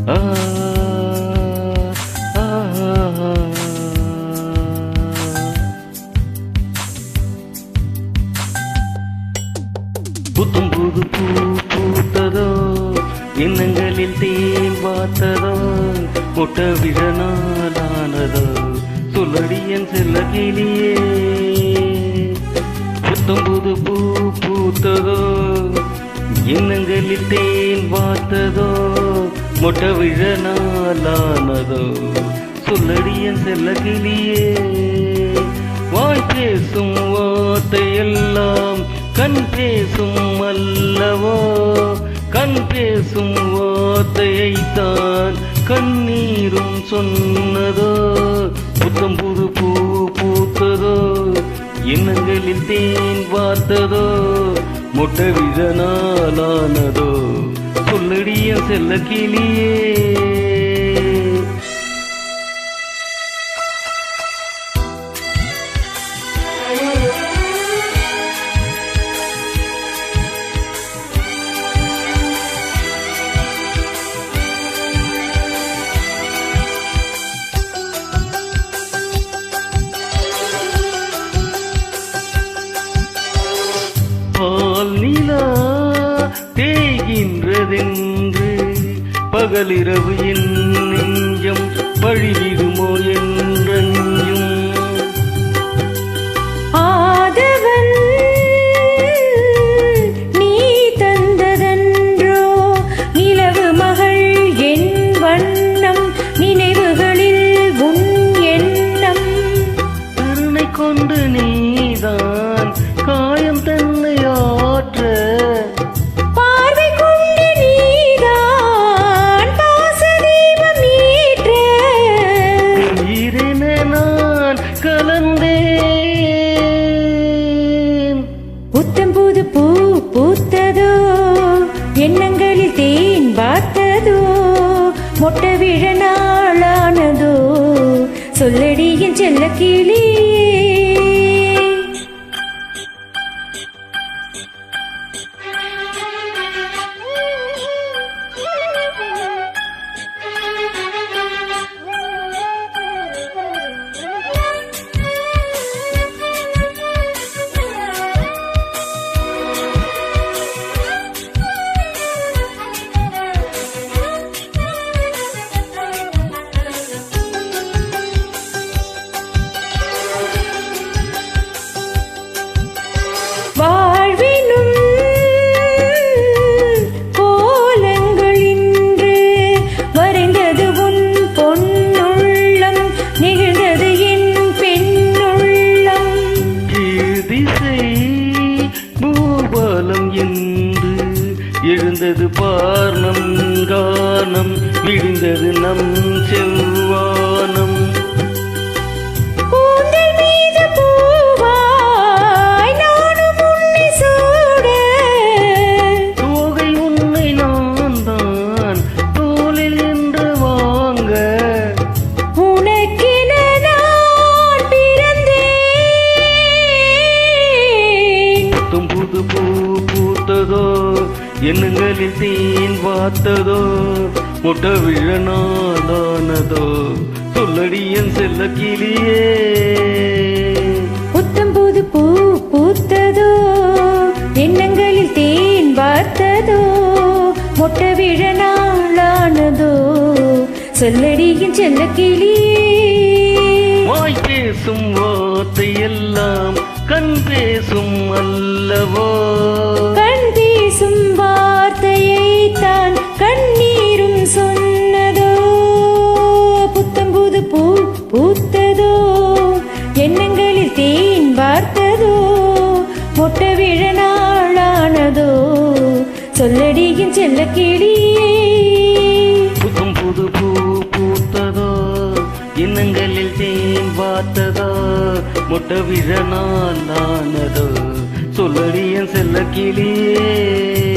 ஆ புத்தும் புது பூ பூத்ததோ, எண்ணங்களில் தேன் வாத்ததோ, முட்ட விழ நாளானதோ, சொல்லடியன் செல்ல கிளியே. புத்தும் புது பூ பூத்ததோ, எண்ணங்களில் தேன் வாத்ததோ, முட்ட விழ நாளானதோ, சொல்லடியன் செல்ல கிளியே. வாய் பேசும் வார்த்தையெல்லாம் கண் பேசும் அல்லவோ, கண் பேசும் வார்த்தையைத்தான் கண்ணீரும் சொன்னதோ. புத்தம் புது பூ பூத்ததோ, எண்ணங்களில் தேன் வார்த்ததோ, முட்டை விழ நாளானதோ, சொல்லடிய செல்ல கிளியே. பால் நிலா தேய்கின்றதென்று பகலிரவு என் நெஞ்சம் வழிவிடுமோ என்றும். ஆதவன் நீ தந்ததன்றோ நிலவு மகள் என் வண்ணம், நினைவுகளில் உன் எண்ணம். கருணை கொண்டு நீதான் காயம் தன்னை ஆற்ற, பார்வை கொண்டு நீதான் பாசதீபம் ஏற்ற. உயிரென நான் கலந்தேன். புத்தம் புது பூ பூத்ததோ, எண்ணங்களில் தேன் வார்த்ததோ, மொட்டை விழ நாளானதோ, சொல்லடி என் செல்ல கிளியே. வாழ்வினும் கோலங்கள் இன்று வரைந்தது உன் பொன்னுள்ளம், நிகழ்ந்தது என் பெண்ணுள்ளம். திசை பூபாலம் என்று எழுந்தது பார்ணம் கானம், விழுந்தது நம் செவ்வானம். புது பூ பூத்ததோ, எண்ணங்களில் தேன் வாத்ததோ, முட்டை விழ நாளானதோ, சொல்லடியன் செல்ல கிளியே. புத்தம் புது பூ பூத்ததோ, எண்ணங்களில் தேன் வார்த்ததோ, முட்டை விழ நாளானதோ, சொல்லடியின் செல்ல கிளியே. வாய் பேசும் வார்த்தையெல்லாம் கண் பேசும் அல்லவோ, கண் பேசும் வார்த்தையைத்தான் கண்ணீரும் சொன்னதோ. புத்தம் புது பூ பூத்ததோ, எண்ணங்களில் தேன் வார்த்ததோ, மொட்டை விழ நாளானதோ, சொல்லடியின் செல்ல கிளியே. புத்தம் புது பூ பூத்ததோ, எண்ணங்களில் தேன் வாத்ததோ, முட்டை விழ நாளானதோ, சொல்லடியன் செல்ல கிளியே.